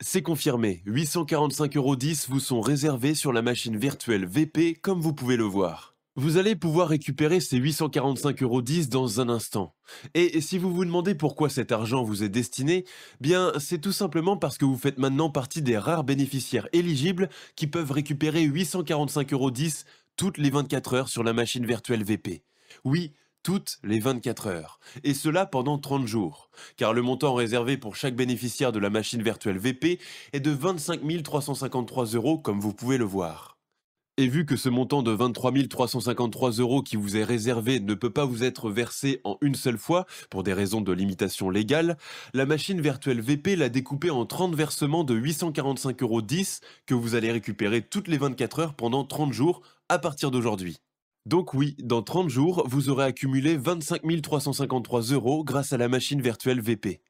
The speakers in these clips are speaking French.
C'est confirmé, 845,10 € vous sont réservés sur la machine virtuelle VP comme vous pouvez le voir. Vous allez pouvoir récupérer ces 845,10 € dans un instant. Et si vous vous demandez pourquoi cet argent vous est destiné, bien c'est tout simplement parce que vous faites maintenant partie des rares bénéficiaires éligibles qui peuvent récupérer 845,10 € toutes les 24 heures sur la machine virtuelle VP. Oui, toutes les 24 heures. Et cela pendant 30 jours. Car le montant réservé pour chaque bénéficiaire de la machine virtuelle VP est de 25 353 € comme vous pouvez le voir. Et vu que ce montant de 23 353 € qui vous est réservé ne peut pas vous être versé en une seule fois, pour des raisons de limitation légale, la machine virtuelle VP l'a découpé en 30 versements de 845,10 € que vous allez récupérer toutes les 24 heures pendant 30 jours à partir d'aujourd'hui. Donc oui, dans 30 jours, vous aurez accumulé 25 353 € grâce à la machine virtuelle VP.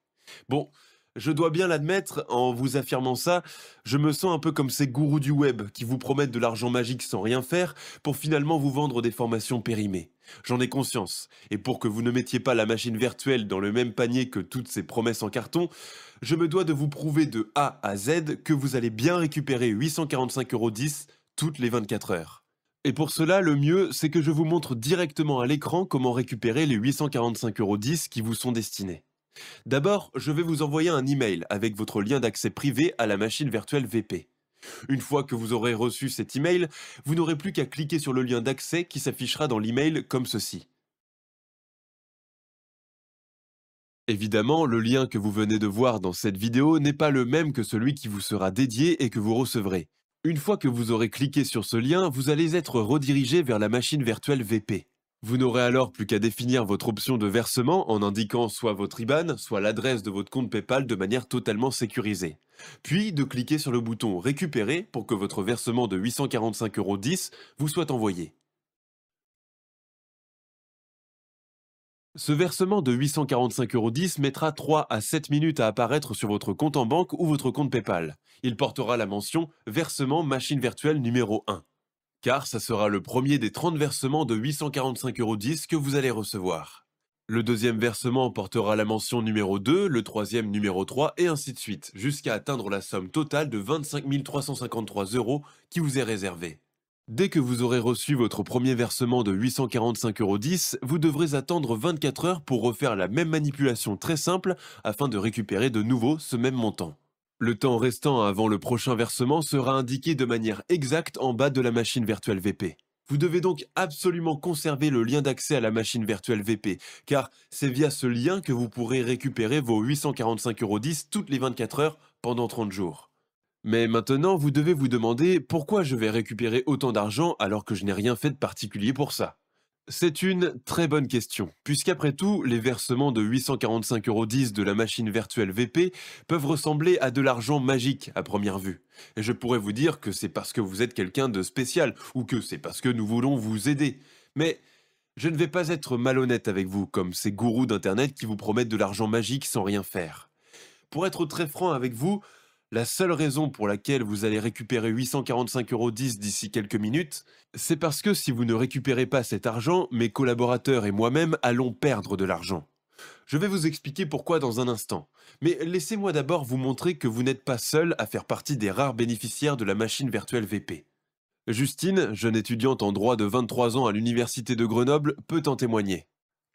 Bon, je dois bien l'admettre, en vous affirmant ça, je me sens un peu comme ces gourous du web qui vous promettent de l'argent magique sans rien faire pour finalement vous vendre des formations périmées. J'en ai conscience, et pour que vous ne mettiez pas la machine virtuelle dans le même panier que toutes ces promesses en carton, je me dois de vous prouver de A à Z que vous allez bien récupérer 845,10 € toutes les 24 heures. Et pour cela, le mieux, c'est que je vous montre directement à l'écran comment récupérer les 845,10 € qui vous sont destinés. D'abord, je vais vous envoyer un email avec votre lien d'accès privé à la machine virtuelle VP. Une fois que vous aurez reçu cet email, vous n'aurez plus qu'à cliquer sur le lien d'accès qui s'affichera dans l'email comme ceci. Évidemment, le lien que vous venez de voir dans cette vidéo n'est pas le même que celui qui vous sera dédié et que vous recevrez. Une fois que vous aurez cliqué sur ce lien, vous allez être redirigé vers la machine virtuelle VP. Vous n'aurez alors plus qu'à définir votre option de versement en indiquant soit votre IBAN, soit l'adresse de votre compte PayPal de manière totalement sécurisée. Puis de cliquer sur le bouton Récupérer pour que votre versement de 845,10 € vous soit envoyé. Ce versement de 845,10 € mettra 3 à 7 minutes à apparaître sur votre compte en banque ou votre compte PayPal. Il portera la mention Versement machine virtuelle numéro 1. Car ça sera le premier des 30 versements de 845,10 € que vous allez recevoir. Le deuxième versement portera la mention numéro 2, le troisième numéro 3 et ainsi de suite, jusqu'à atteindre la somme totale de 25 353 € qui vous est réservée. Dès que vous aurez reçu votre premier versement de 845,10 €, vous devrez attendre 24 heures pour refaire la même manipulation très simple afin de récupérer de nouveau ce même montant. Le temps restant avant le prochain versement sera indiqué de manière exacte en bas de la machine virtuelle VP. Vous devez donc absolument conserver le lien d'accès à la machine virtuelle VP, car c'est via ce lien que vous pourrez récupérer vos 845,10 € toutes les 24 heures pendant 30 jours. Mais maintenant, vous devez vous demander pourquoi je vais récupérer autant d'argent alors que je n'ai rien fait de particulier pour ça. C'est une très bonne question, puisqu'après tout, les versements de 845,10 € de la machine virtuelle VP peuvent ressembler à de l'argent magique à première vue. Et je pourrais vous dire que c'est parce que vous êtes quelqu'un de spécial, ou que c'est parce que nous voulons vous aider. Mais je ne vais pas être malhonnête avec vous, comme ces gourous d'Internet qui vous promettent de l'argent magique sans rien faire. Pour être très franc avec vous, la seule raison pour laquelle vous allez récupérer 845,10 € d'ici quelques minutes, c'est parce que si vous ne récupérez pas cet argent, mes collaborateurs et moi-même allons perdre de l'argent. Je vais vous expliquer pourquoi dans un instant. Mais laissez-moi d'abord vous montrer que vous n'êtes pas seul à faire partie des rares bénéficiaires de la machine virtuelle VP. Justine, jeune étudiante en droit de 23 ans à l'université de Grenoble, peut en témoigner.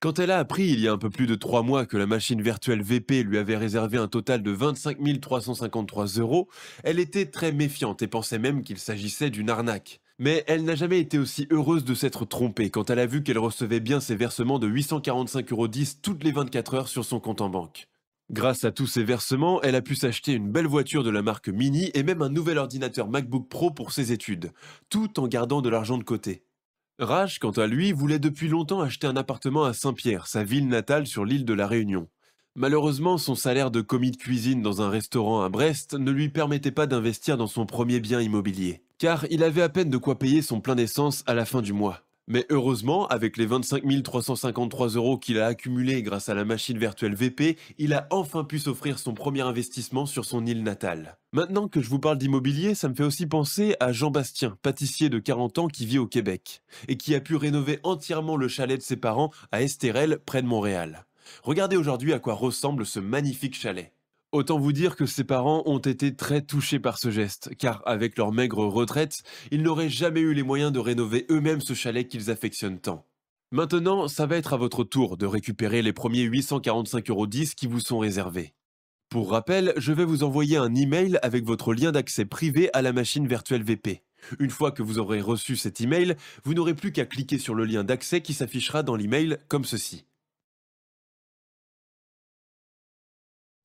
Quand elle a appris il y a un peu plus de 3 mois que la machine virtuelle VP lui avait réservé un total de 25 353 €, elle était très méfiante et pensait même qu'il s'agissait d'une arnaque. Mais elle n'a jamais été aussi heureuse de s'être trompée quand elle a vu qu'elle recevait bien ses versements de 845,10 € toutes les 24 heures sur son compte en banque. Grâce à tous ces versements, elle a pu s'acheter une belle voiture de la marque Mini et même un nouvel ordinateur MacBook Pro pour ses études, tout en gardant de l'argent de côté. Raj, quant à lui, voulait depuis longtemps acheter un appartement à Saint-Pierre, sa ville natale sur l'île de la Réunion. Malheureusement, son salaire de commis de cuisine dans un restaurant à Brest ne lui permettait pas d'investir dans son premier bien immobilier, car il avait à peine de quoi payer son plein d'essence à la fin du mois. Mais heureusement, avec les 25 353 € qu'il a accumulés grâce à la machine virtuelle VP, il a enfin pu s'offrir son premier investissement sur son île natale. Maintenant que je vous parle d'immobilier, ça me fait aussi penser à Jean-Bastien, pâtissier de 40 ans qui vit au Québec, et qui a pu rénover entièrement le chalet de ses parents à Estérel, près de Montréal. Regardez aujourd'hui à quoi ressemble ce magnifique chalet. Autant vous dire que ses parents ont été très touchés par ce geste, car avec leur maigre retraite, ils n'auraient jamais eu les moyens de rénover eux-mêmes ce chalet qu'ils affectionnent tant. Maintenant, ça va être à votre tour de récupérer les premiers 845,10 € qui vous sont réservés. Pour rappel, je vais vous envoyer un email avec votre lien d'accès privé à la machine virtuelle VP. Une fois que vous aurez reçu cet email, vous n'aurez plus qu'à cliquer sur le lien d'accès qui s'affichera dans l'email comme ceci.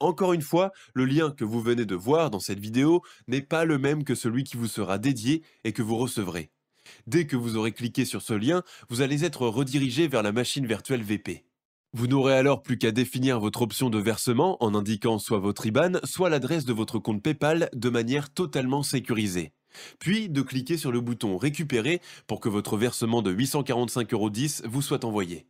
Encore une fois, le lien que vous venez de voir dans cette vidéo n'est pas le même que celui qui vous sera dédié et que vous recevrez. Dès que vous aurez cliqué sur ce lien, vous allez être redirigé vers la machine virtuelle VP. Vous n'aurez alors plus qu'à définir votre option de versement en indiquant soit votre IBAN, soit l'adresse de votre compte PayPal de manière totalement sécurisée. Puis de cliquer sur le bouton Récupérer pour que votre versement de 845,10 € vous soit envoyé.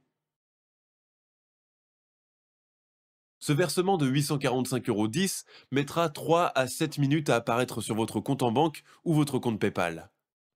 Ce versement de 845,10 € mettra 3 à 7 minutes à apparaître sur votre compte en banque ou votre compte PayPal.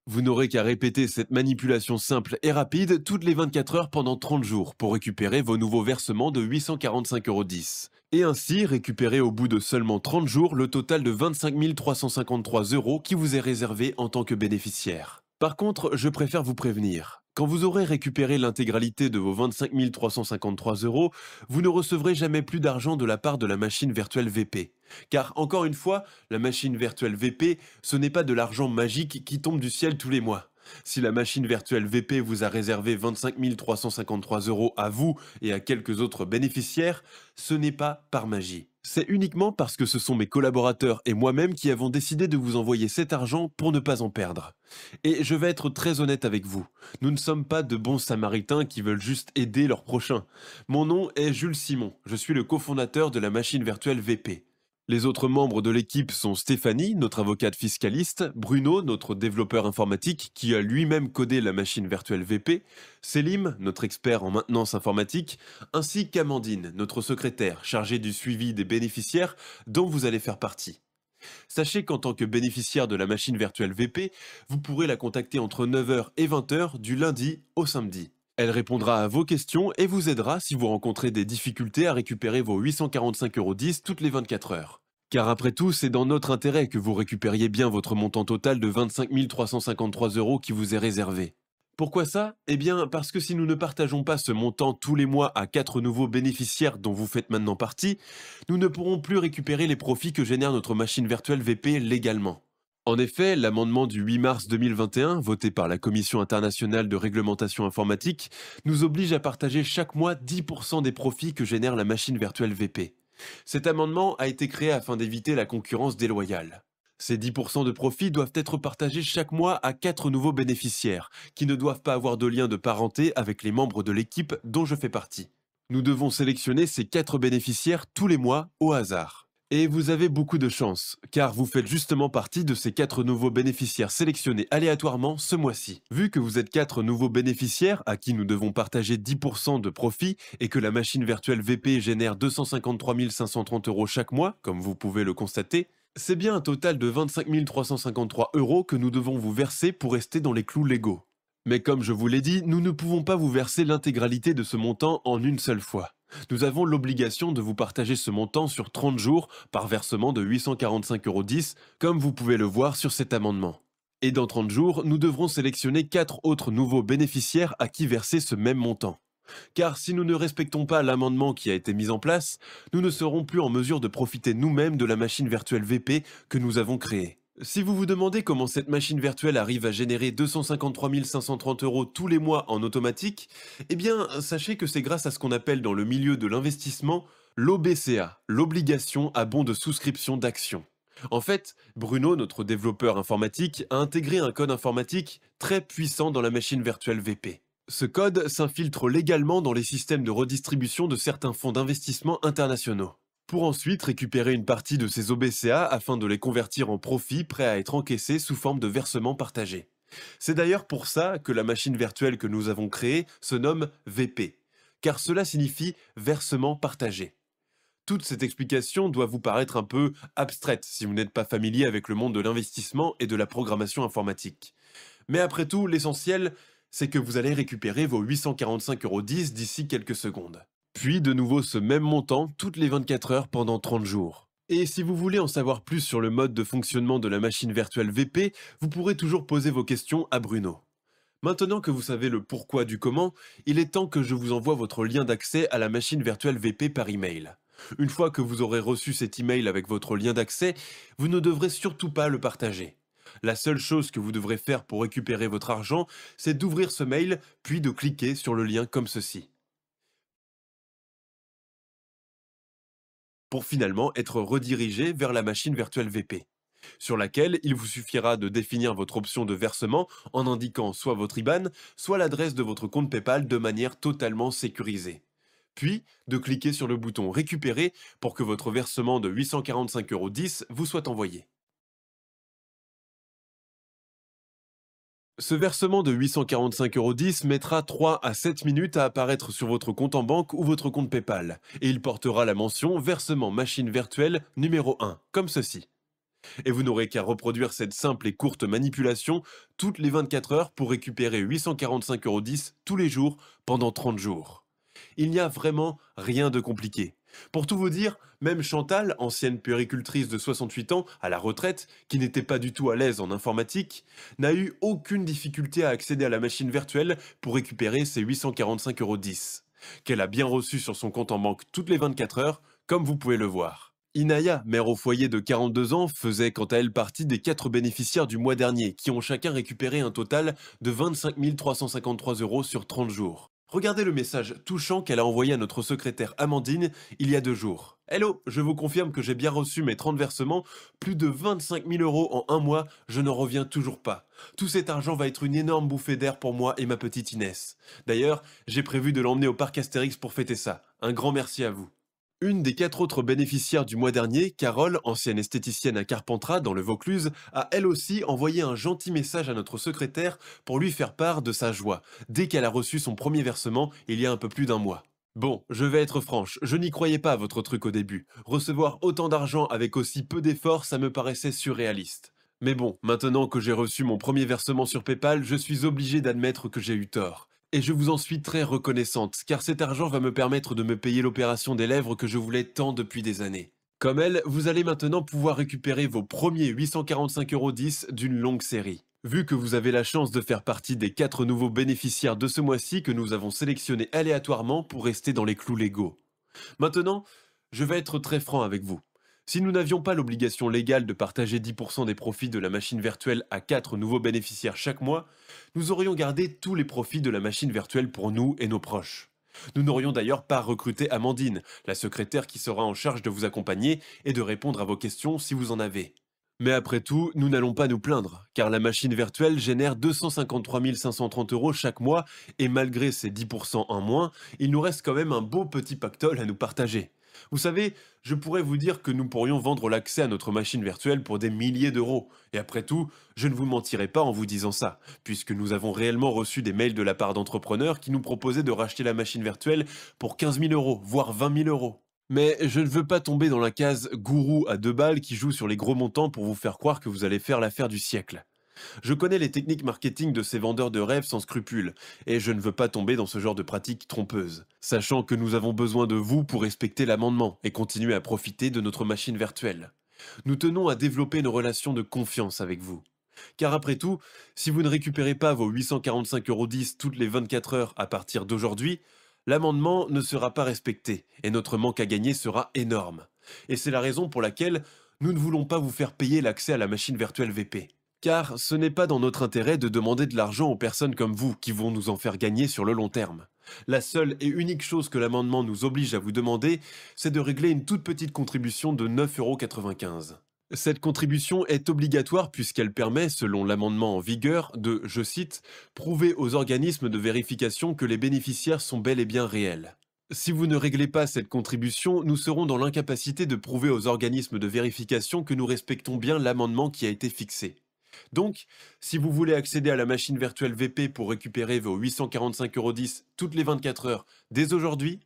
Vous n'aurez qu'à répéter cette manipulation simple et rapide toutes les 24 heures pendant 30 jours pour récupérer vos nouveaux versements de 845,10 € et ainsi récupérer au bout de seulement 30 jours le total de 25 353 € qui vous est réservé en tant que bénéficiaire. Par contre, je préfère vous prévenir. Quand vous aurez récupéré l'intégralité de vos 25 353 €, vous ne recevrez jamais plus d'argent de la part de la machine virtuelle VP. Car, encore une fois, la machine virtuelle VP, ce n'est pas de l'argent magique qui tombe du ciel tous les mois. Si la machine virtuelle VP vous a réservé 25 353 € à vous et à quelques autres bénéficiaires, ce n'est pas par magie. C'est uniquement parce que ce sont mes collaborateurs et moi-même qui avons décidé de vous envoyer cet argent pour ne pas en perdre. Et je vais être très honnête avec vous, nous ne sommes pas de bons samaritains qui veulent juste aider leurs prochains. Mon nom est Jules Simon, je suis le cofondateur de la machine virtuelle VP. Les autres membres de l'équipe sont Stéphanie, notre avocate fiscaliste, Bruno, notre développeur informatique qui a lui-même codé la machine virtuelle VP, Selim, notre expert en maintenance informatique, ainsi qu'Amandine, notre secrétaire chargée du suivi des bénéficiaires dont vous allez faire partie. Sachez qu'en tant que bénéficiaire de la machine virtuelle VP, vous pourrez la contacter entre 9 h et 20 h du lundi au samedi. Elle répondra à vos questions et vous aidera si vous rencontrez des difficultés à récupérer vos 845,10 € toutes les 24 heures. Car après tout, c'est dans notre intérêt que vous récupériez bien votre montant total de 25 353 € qui vous est réservé. Pourquoi ça? Eh bien, parce que si nous ne partageons pas ce montant tous les mois à 4 nouveaux bénéficiaires dont vous faites maintenant partie, nous ne pourrons plus récupérer les profits que génère notre machine virtuelle VP légalement. En effet, l'amendement du 8 mars 2021, voté par la Commission internationale de réglementation informatique, nous oblige à partager chaque mois 10% des profits que génère la machine virtuelle VP. Cet amendement a été créé afin d'éviter la concurrence déloyale. Ces 10% de profits doivent être partagés chaque mois à 4 nouveaux bénéficiaires, qui ne doivent pas avoir de lien de parenté avec les membres de l'équipe dont je fais partie. Nous devons sélectionner ces 4 bénéficiaires tous les mois au hasard. Et vous avez beaucoup de chance, car vous faites justement partie de ces 4 nouveaux bénéficiaires sélectionnés aléatoirement ce mois-ci. Vu que vous êtes 4 nouveaux bénéficiaires à qui nous devons partager 10% de profit et que la machine virtuelle VP génère 253 530 € chaque mois, comme vous pouvez le constater, c'est bien un total de 25 353 € que nous devons vous verser pour rester dans les clous légaux. Mais comme je vous l'ai dit, nous ne pouvons pas vous verser l'intégralité de ce montant en une seule fois. Nous avons l'obligation de vous partager ce montant sur 30 jours par versement de 845,10 €, comme vous pouvez le voir sur cet amendement. Et dans 30 jours, nous devrons sélectionner 4 autres nouveaux bénéficiaires à qui verser ce même montant. Car si nous ne respectons pas l'amendement qui a été mis en place, nous ne serons plus en mesure de profiter nous-mêmes de la machine virtuelle VP que nous avons créée. Si vous vous demandez comment cette machine virtuelle arrive à générer 253 530 € tous les mois en automatique, eh bien, sachez que c'est grâce à ce qu'on appelle dans le milieu de l'investissement l'OBCA, l'obligation à bon de souscription d'actions. En fait, Bruno, notre développeur informatique, a intégré un code informatique très puissant dans la machine virtuelle VP. Ce code s'infiltre légalement dans les systèmes de redistribution de certains fonds d'investissement internationaux, pour ensuite récupérer une partie de ces OBCA afin de les convertir en profits prêts à être encaissés sous forme de versements partagés. C'est d'ailleurs pour ça que la machine virtuelle que nous avons créée se nomme VP, car cela signifie versement partagé. Toute cette explication doit vous paraître un peu abstraite si vous n'êtes pas familier avec le monde de l'investissement et de la programmation informatique. Mais après tout, l'essentiel, c'est que vous allez récupérer vos 845,10 € d'ici quelques secondes. Puis de nouveau ce même montant toutes les 24 heures pendant 30 jours. Et si vous voulez en savoir plus sur le mode de fonctionnement de la machine virtuelle VP, vous pourrez toujours poser vos questions à Bruno. Maintenant que vous savez le pourquoi du comment, il est temps que je vous envoie votre lien d'accès à la machine virtuelle VP par email. Une fois que vous aurez reçu cet email avec votre lien d'accès, vous ne devrez surtout pas le partager. La seule chose que vous devrez faire pour récupérer votre argent, c'est d'ouvrir ce mail, puis de cliquer sur le lien comme ceci, pour finalement être redirigé vers la machine virtuelle VP, sur laquelle il vous suffira de définir votre option de versement en indiquant soit votre IBAN, soit l'adresse de votre compte PayPal de manière totalement sécurisée. Puis, de cliquer sur le bouton Récupérer pour que votre versement de 845,10 € vous soit envoyé. Ce versement de 845,10 € mettra 3 à 7 minutes à apparaître sur votre compte en banque ou votre compte PayPal, et il portera la mention Versement machine virtuelle numéro 1, comme ceci. Et vous n'aurez qu'à reproduire cette simple et courte manipulation toutes les 24 heures pour récupérer 845,10 € tous les jours pendant 30 jours. Il n'y a vraiment rien de compliqué. Pour tout vous dire, même Chantal, ancienne puéricultrice de 68 ans, à la retraite, qui n'était pas du tout à l'aise en informatique, n'a eu aucune difficulté à accéder à la machine virtuelle pour récupérer ses 845,10 €, qu'elle a bien reçu sur son compte en banque toutes les 24 heures, comme vous pouvez le voir. Inaya, mère au foyer de 42 ans, faisait quant à elle partie des 4 bénéficiaires du mois dernier, qui ont chacun récupéré un total de 25 353 € sur 30 jours. Regardez le message touchant qu'elle a envoyé à notre secrétaire Amandine il y a 2 jours. Hello, je vous confirme que j'ai bien reçu mes 30 versements, plus de 25 000 € en un mois, je n'en reviens toujours pas. Tout cet argent va être une énorme bouffée d'air pour moi et ma petite Inès. D'ailleurs, j'ai prévu de l'emmener au parc Astérix pour fêter ça. Un grand merci à vous. Une des 4 autres bénéficiaires du mois dernier, Carole, ancienne esthéticienne à Carpentras dans le Vaucluse, a elle aussi envoyé un gentil message à notre secrétaire pour lui faire part de sa joie, dès qu'elle a reçu son premier versement il y a un peu plus d'un mois. Bon, je vais être franche, je n'y croyais pas à votre truc au début. Recevoir autant d'argent avec aussi peu d'efforts, ça me paraissait surréaliste. Mais bon, maintenant que j'ai reçu mon premier versement sur PayPal, je suis obligé d'admettre que j'ai eu tort. Et je vous en suis très reconnaissante, car cet argent va me permettre de me payer l'opération des lèvres que je voulais tant depuis des années. Comme elle, vous allez maintenant pouvoir récupérer vos premiers 845,10 € d'une longue série. Vu que vous avez la chance de faire partie des 4 nouveaux bénéficiaires de ce mois-ci que nous avons sélectionnés aléatoirement pour rester dans les clous légaux. Maintenant, je vais être très franc avec vous. Si nous n'avions pas l'obligation légale de partager 10% des profits de la machine virtuelle à 4 nouveaux bénéficiaires chaque mois, nous aurions gardé tous les profits de la machine virtuelle pour nous et nos proches. Nous n'aurions d'ailleurs pas recruté Amandine, la secrétaire qui sera en charge de vous accompagner et de répondre à vos questions si vous en avez. Mais après tout, nous n'allons pas nous plaindre, car la machine virtuelle génère 253 530 € chaque mois, et malgré ces 10% en moins, il nous reste quand même un beau petit pactole à nous partager. Vous savez, je pourrais vous dire que nous pourrions vendre l'accès à notre machine virtuelle pour des milliers d'euros, et après tout, je ne vous mentirai pas en vous disant ça, puisque nous avons réellement reçu des mails de la part d'entrepreneurs qui nous proposaient de racheter la machine virtuelle pour 15 000 €, voire 20 000 €. Mais je ne veux pas tomber dans la case gourou à 2 balles qui joue sur les gros montants pour vous faire croire que vous allez faire l'affaire du siècle. Je connais les techniques marketing de ces vendeurs de rêves sans scrupules, et je ne veux pas tomber dans ce genre de pratiques trompeuses, sachant que nous avons besoin de vous pour respecter l'amendement et continuer à profiter de notre machine virtuelle. Nous tenons à développer une relation de confiance avec vous. Car après tout, si vous ne récupérez pas vos 845,10 € toutes les 24 heures à partir d'aujourd'hui, l'amendement ne sera pas respecté et notre manque à gagner sera énorme. Et c'est la raison pour laquelle nous ne voulons pas vous faire payer l'accès à la machine virtuelle VP. Car ce n'est pas dans notre intérêt de demander de l'argent aux personnes comme vous qui vont nous en faire gagner sur le long terme. La seule et unique chose que l'amendement nous oblige à vous demander, c'est de régler une toute petite contribution de 9,95 €. Cette contribution est obligatoire puisqu'elle permet, selon l'amendement en vigueur, de, je cite, prouver aux organismes de vérification que les bénéficiaires sont bel et bien réels. Si vous ne réglez pas cette contribution, nous serons dans l'incapacité de prouver aux organismes de vérification que nous respectons bien l'amendement qui a été fixé. Donc, si vous voulez accéder à la machine virtuelle VP pour récupérer vos 845,10 € toutes les 24 heures dès aujourd'hui,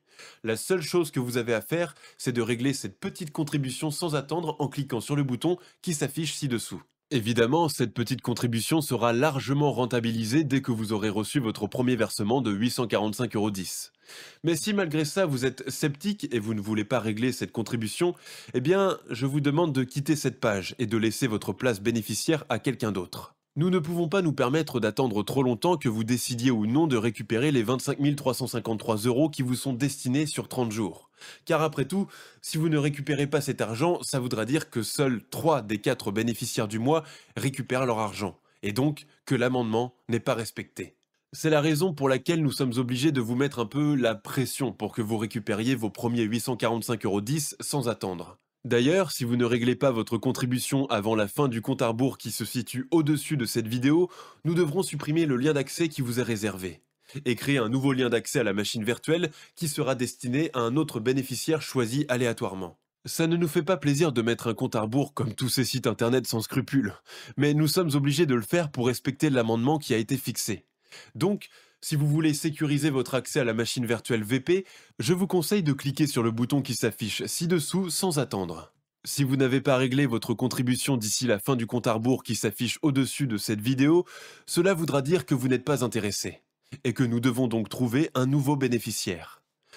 la seule chose que vous avez à faire, c'est de régler cette petite contribution sans attendre en cliquant sur le bouton qui s'affiche ci-dessous. Évidemment, cette petite contribution sera largement rentabilisée dès que vous aurez reçu votre premier versement de 845,10 €. Mais si malgré ça vous êtes sceptique et vous ne voulez pas régler cette contribution, eh bien, je vous demande de quitter cette page et de laisser votre place bénéficiaire à quelqu'un d'autre. Nous ne pouvons pas nous permettre d'attendre trop longtemps que vous décidiez ou non de récupérer les 25 353 € qui vous sont destinés sur 30 jours. Car après tout, si vous ne récupérez pas cet argent, ça voudra dire que seuls 3 des 4 bénéficiaires du mois récupèrent leur argent, et donc que l'amendement n'est pas respecté. C'est la raison pour laquelle nous sommes obligés de vous mettre un peu la pression pour que vous récupériez vos premiers 845,10 € sans attendre. D'ailleurs, si vous ne réglez pas votre contribution avant la fin du compte à rebours qui se situe au-dessus de cette vidéo, nous devrons supprimer le lien d'accès qui vous est réservé et créer un nouveau lien d'accès à la machine virtuelle qui sera destiné à un autre bénéficiaire choisi aléatoirement. Ça ne nous fait pas plaisir de mettre un compte à rebours comme tous ces sites internet sans scrupules, mais nous sommes obligés de le faire pour respecter l'amendement qui a été fixé. Donc, si vous voulez sécuriser votre accès à la machine virtuelle VP, je vous conseille de cliquer sur le bouton qui s'affiche ci-dessous sans attendre. Si vous n'avez pas réglé votre contribution d'ici la fin du compte à rebours qui s'affiche au-dessus de cette vidéo, cela voudra dire que vous n'êtes pas intéressé et que nous devons donc trouver un nouveau bénéficiaire.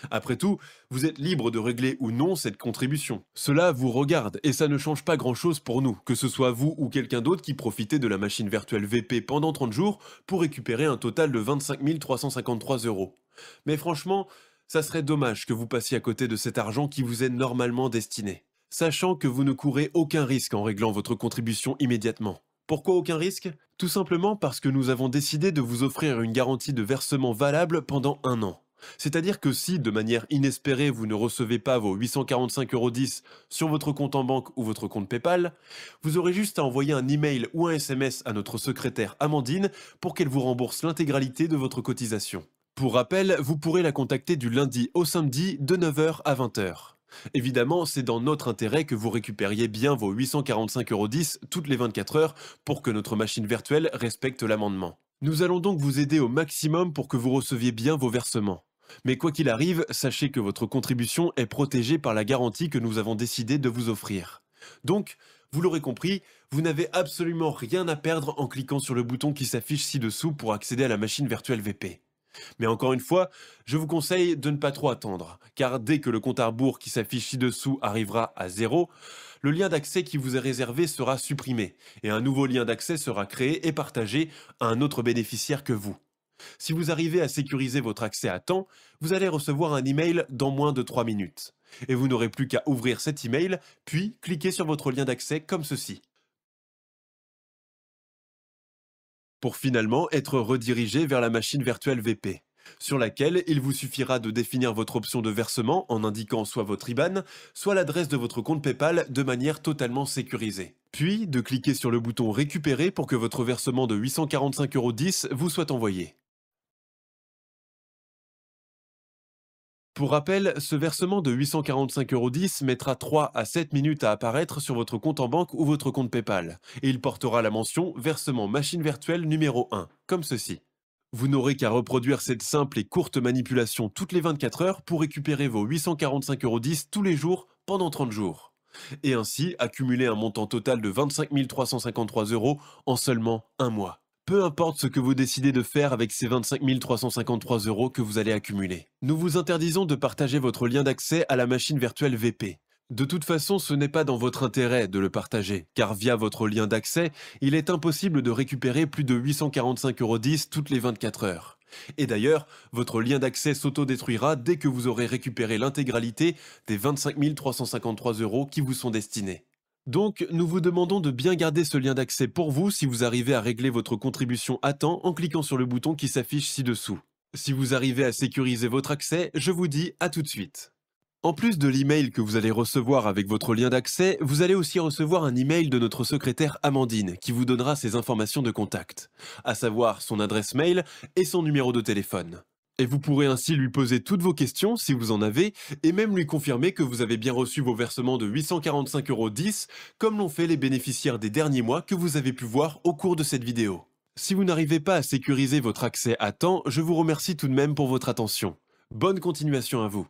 Après tout, vous êtes libre de régler ou non cette contribution. Cela vous regarde et ça ne change pas grand-chose pour nous, que ce soit vous ou quelqu'un d'autre qui profitez de la machine virtuelle VP pendant 30 jours pour récupérer un total de 25 353 €. Mais franchement, ça serait dommage que vous passiez à côté de cet argent qui vous est normalement destiné, sachant que vous ne courez aucun risque en réglant votre contribution immédiatement. Pourquoi aucun risque? Tout simplement parce que nous avons décidé de vous offrir une garantie de versement valable pendant 1 an. C'est-à-dire que si, de manière inespérée, vous ne recevez pas vos 845,10 € sur votre compte en banque ou votre compte PayPal, vous aurez juste à envoyer un email ou un SMS à notre secrétaire Amandine pour qu'elle vous rembourse l'intégralité de votre cotisation. Pour rappel, vous pourrez la contacter du lundi au samedi de 9 h à 20 h. Évidemment, c'est dans notre intérêt que vous récupériez bien vos 845,10 € toutes les 24 heures pour que notre machine virtuelle respecte l'amendement. Nous allons donc vous aider au maximum pour que vous receviez bien vos versements. Mais quoi qu'il arrive, sachez que votre contribution est protégée par la garantie que nous avons décidé de vous offrir. Donc, vous l'aurez compris, vous n'avez absolument rien à perdre en cliquant sur le bouton qui s'affiche ci-dessous pour accéder à la machine virtuelle VP. Mais encore une fois, je vous conseille de ne pas trop attendre, car dès que le compte à rebours qui s'affiche ci-dessous arrivera à 0, le lien d'accès qui vous est réservé sera supprimé, et un nouveau lien d'accès sera créé et partagé à un autre bénéficiaire que vous. Si vous arrivez à sécuriser votre accès à temps, vous allez recevoir un email dans moins de 3 minutes. Et vous n'aurez plus qu'à ouvrir cet email, puis cliquer sur votre lien d'accès comme ceci, pour finalement être redirigé vers la machine virtuelle VP, sur laquelle il vous suffira de définir votre option de versement en indiquant soit votre IBAN, soit l'adresse de votre compte PayPal de manière totalement sécurisée. Puis de cliquer sur le bouton Récupérer pour que votre versement de 845,10 € vous soit envoyé. Pour rappel, ce versement de 845,10 € mettra 3 à 7 minutes à apparaître sur votre compte en banque ou votre compte PayPal, et il portera la mention Versement machine virtuelle numéro 1, comme ceci. Vous n'aurez qu'à reproduire cette simple et courte manipulation toutes les 24 heures pour récupérer vos 845,10 € tous les jours pendant 30 jours, et ainsi accumuler un montant total de 25 353 € en seulement un mois. Peu importe ce que vous décidez de faire avec ces 25 353 € que vous allez accumuler. Nous vous interdisons de partager votre lien d'accès à la machine virtuelle VP. De toute façon, ce n'est pas dans votre intérêt de le partager, car via votre lien d'accès, il est impossible de récupérer plus de 845,10 € toutes les 24 heures. Et d'ailleurs, votre lien d'accès s'autodétruira dès que vous aurez récupéré l'intégralité des 25 353 € qui vous sont destinés. Donc, nous vous demandons de bien garder ce lien d'accès pour vous si vous arrivez à régler votre contribution à temps en cliquant sur le bouton qui s'affiche ci-dessous. Si vous arrivez à sécuriser votre accès, je vous dis à tout de suite. En plus de l'email que vous allez recevoir avec votre lien d'accès, vous allez aussi recevoir un email de notre secrétaire Amandine qui vous donnera ses informations de contact, à savoir son adresse mail et son numéro de téléphone. Et vous pourrez ainsi lui poser toutes vos questions si vous en avez, et même lui confirmer que vous avez bien reçu vos versements de 845,10 €, comme l'ont fait les bénéficiaires des derniers mois que vous avez pu voir au cours de cette vidéo. Si vous n'arrivez pas à sécuriser votre accès à temps, je vous remercie tout de même pour votre attention. Bonne continuation à vous.